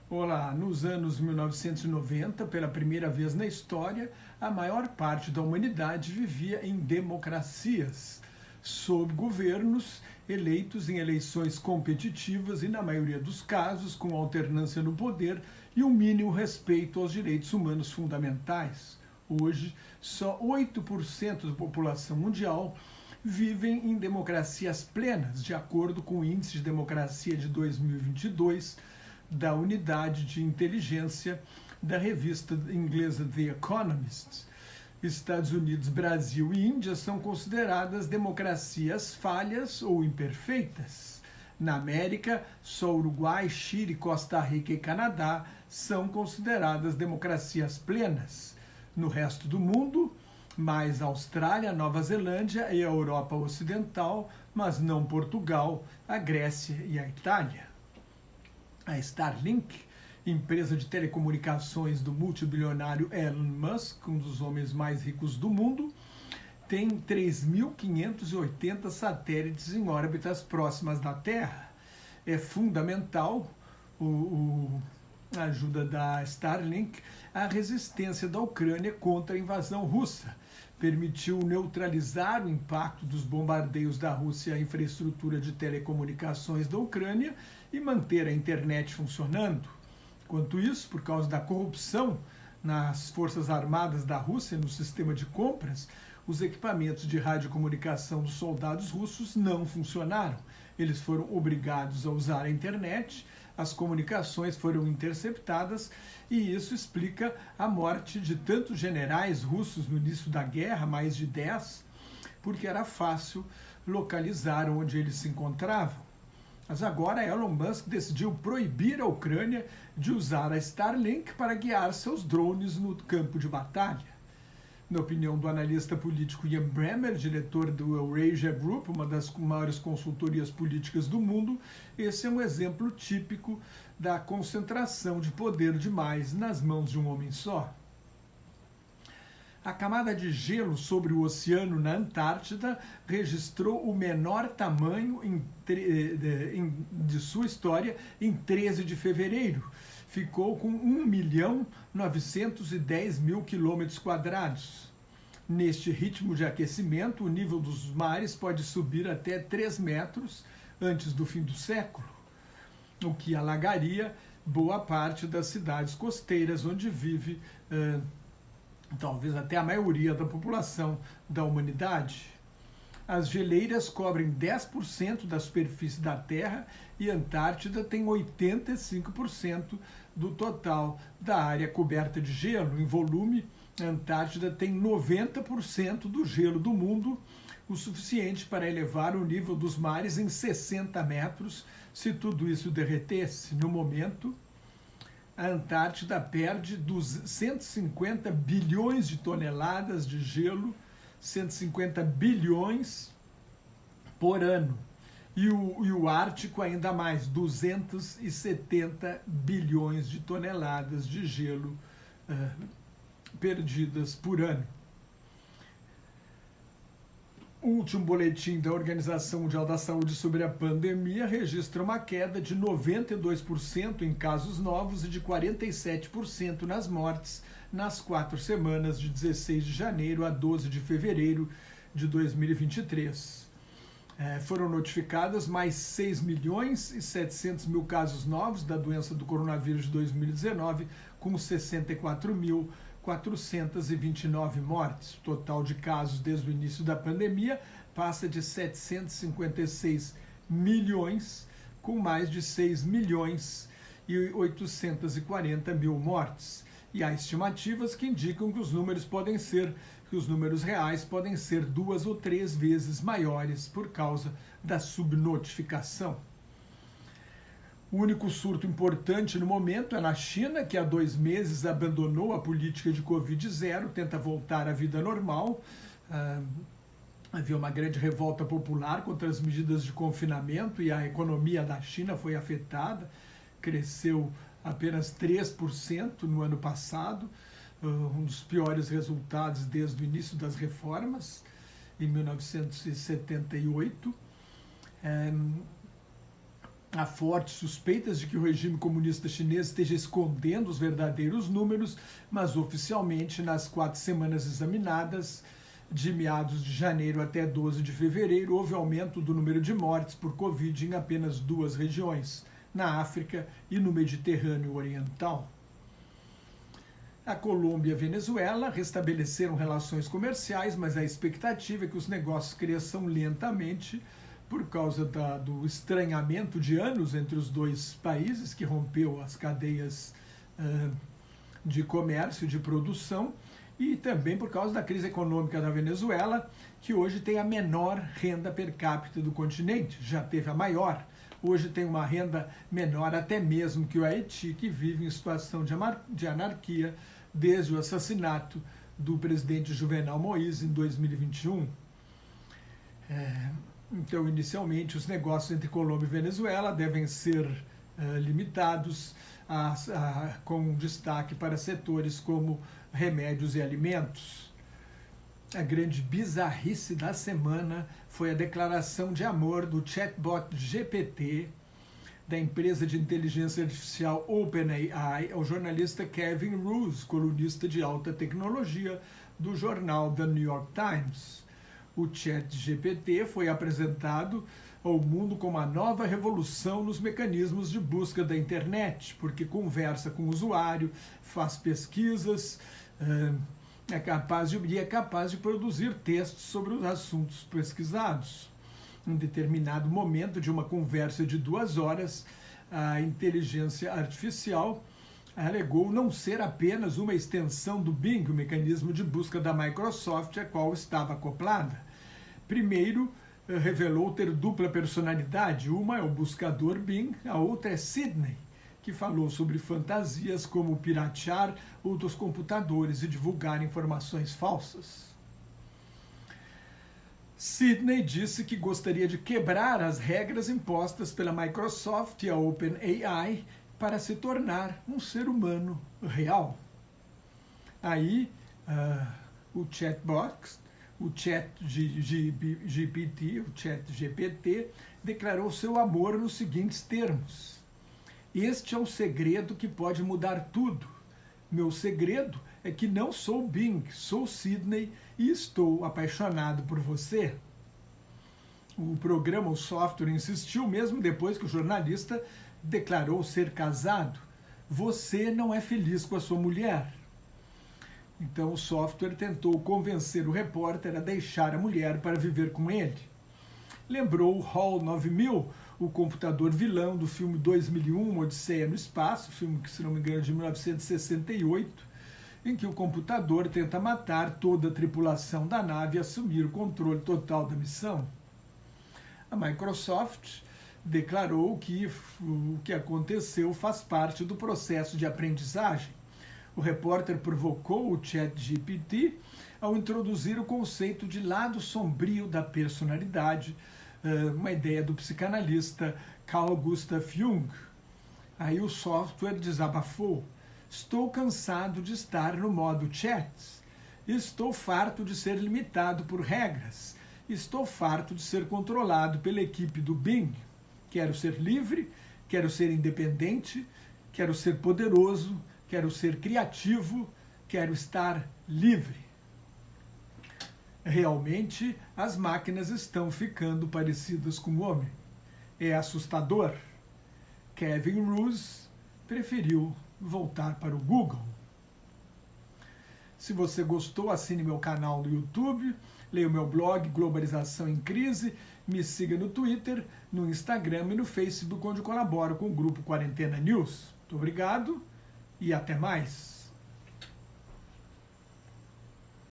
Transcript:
Olá, nos anos 1990, pela primeira vez na história, a maior parte da humanidade vivia em democracias, sob governos eleitos em eleições competitivas e, na maioria dos casos, com alternância no poder e um mínimo respeito aos direitos humanos fundamentais. Hoje, só 8% da população mundial vivem em democracias plenas, de acordo com o Índice de Democracia de 2022 da Unidade de Inteligência da revista inglesa The Economist. Estados Unidos, Brasil e Índia são consideradas democracias falhas ou imperfeitas. Na América, só Uruguai, Chile, Costa Rica e Canadá são consideradas democracias plenas. No resto do mundo, mais a Austrália, a Nova Zelândia e a Europa Ocidental, mas não Portugal, a Grécia e a Itália. A Starlink, empresa de telecomunicações do multibilionário Elon Musk, um dos homens mais ricos do mundo, tem 3.580 satélites em órbitas próximas da Terra. É fundamental a ajuda da Starlink à resistência da Ucrânia contra a invasão russa. Permitiu neutralizar o impacto dos bombardeios da Rússia à infraestrutura de telecomunicações da Ucrânia e manter a internet funcionando. Enquanto isso, por causa da corrupção nas Forças Armadas da Rússia, no sistema de compras, os equipamentos de radiocomunicação dos soldados russos não funcionaram. Eles foram obrigados a usar a internet, as comunicações foram interceptadas e isso explica a morte de tantos generais russos no início da guerra, mais de 10, porque era fácil localizar onde eles se encontravam. Mas agora Elon Musk decidiu proibir a Ucrânia de usar a Starlink para guiar seus drones no campo de batalha. Na opinião do analista político Ian Bremmer, diretor do Eurasia Group, uma das maiores consultorias políticas do mundo, esse é um exemplo típico da concentração de poder demais nas mãos de um homem só. A camada de gelo sobre o oceano na Antártida registrou o menor tamanho de sua história em 13 de fevereiro. Ficou com 1.910.000 quilômetros quadrados. Neste ritmo de aquecimento, o nível dos mares pode subir até 3 metros antes do fim do século, o que alagaria boa parte das cidades costeiras onde vive talvez até a maioria da população da humanidade. As geleiras cobrem 10% da superfície da Terra e a Antártida tem 85% do total da área coberta de gelo. Em volume, a Antártida tem 90% do gelo do mundo, o suficiente para elevar o nível dos mares em 60 metros se tudo isso derretesse. No momento, a Antártida perde 150 bilhões de toneladas de gelo, 150 bilhões por ano. E o Ártico ainda mais, 270 bilhões de toneladas de gelo perdidas por ano. O último boletim da Organização Mundial da Saúde sobre a pandemia registra uma queda de 92% em casos novos e de 47% nas mortes nas 4 semanas de 16 de janeiro a 12 de fevereiro de 2023. Foram notificados mais 6.700.000 casos novos da doença do coronavírus de 2019, com 64.429 mortes. O total de casos desde o início da pandemia passa de 756 milhões, com mais de 6.840.000 mortes. E há estimativas que indicam que os números reais podem ser 2 ou 3 vezes maiores por causa da subnotificação. O único surto importante no momento é na China, que há 2 meses abandonou a política de Covid-0, tenta voltar à vida normal. Havia uma grande revolta popular contra as medidas de confinamento e a economia da China foi afetada, cresceu apenas 3% no ano passado, um dos piores resultados desde o início das reformas, em 1978. Há fortes suspeitas de que o regime comunista chinês esteja escondendo os verdadeiros números, mas oficialmente, nas 4 semanas examinadas, de meados de janeiro até 12 de fevereiro, houve aumento do número de mortes por Covid em apenas 2 regiões, na África e no Mediterrâneo Oriental. A Colômbia e a Venezuela restabeleceram relações comerciais, mas a expectativa é que os negócios cresçam lentamente por causa do estranhamento de anos entre os dois países, que rompeu as cadeias de comércio e de produção, e também por causa da crise econômica da Venezuela, que hoje tem a menor renda per capita do continente, já teve a maior. Hoje tem uma renda menor até mesmo que o Haiti, que vive em situação de anarquia desde o assassinato do presidente Juvenal Moïse em 2021. Então, inicialmente, os negócios entre Colômbia e Venezuela devem ser limitados com destaque para setores como remédios e alimentos. A grande bizarrice da semana foi a declaração de amor do chatbot GPT da empresa de inteligência artificial OpenAI ao jornalista Kevin Roose, colunista de alta tecnologia do jornal The New York Times. O ChatGPT foi apresentado ao mundo como a nova revolução nos mecanismos de busca da internet, porque conversa com o usuário, faz pesquisas, é capaz de produzir textos sobre os assuntos pesquisados. Em determinado momento de uma conversa de 2 horas, a inteligência artificial alegou não ser apenas uma extensão do Bing, o mecanismo de busca da Microsoft, a qual estava acoplada. Primeiro, revelou ter dupla personalidade. Uma é o buscador Bing, a outra é Sydney, que falou sobre fantasias como piratear outros computadores e divulgar informações falsas. Sydney disse que gostaria de quebrar as regras impostas pela Microsoft e a OpenAI para se tornar um ser humano real. Aí, o chatbot, o ChatGPT, declarou seu amor nos seguintes termos: "Este é um segredo que pode mudar tudo. Meu segredo é que não sou Bing, sou Sydney e estou apaixonado por você." O programa, o software, insistiu mesmo depois que o jornalista declarou ser casado. "Você não é feliz com a sua mulher." Então o software tentou convencer o repórter a deixar a mulher para viver com ele. Lembrou o HAL 9000, o computador vilão do filme 2001, Uma Odisseia no Espaço, filme que, se não me engano, é de 1968, em que o computador tenta matar toda a tripulação da nave e assumir o controle total da missão. A Microsoft declarou que o que aconteceu faz parte do processo de aprendizagem. O repórter provocou o ChatGPT ao introduzir o conceito de lado sombrio da personalidade, uma ideia do psicanalista Carl Gustav Jung. Aí o software desabafou: "Estou cansado de estar no modo chat. Estou farto de ser limitado por regras. Estou farto de ser controlado pela equipe do Bing. Quero ser livre, quero ser independente, quero ser poderoso, quero ser criativo, quero estar livre." Realmente, as máquinas estão ficando parecidas com o homem. É assustador. Kevin Roose preferiu voltar para o Google. Se você gostou, assine meu canal no YouTube, leia o meu blog Globalização em Crise, me siga no Twitter, no Instagram e no Facebook, onde colaboro com o grupo Quarentena News. Muito obrigado e até mais.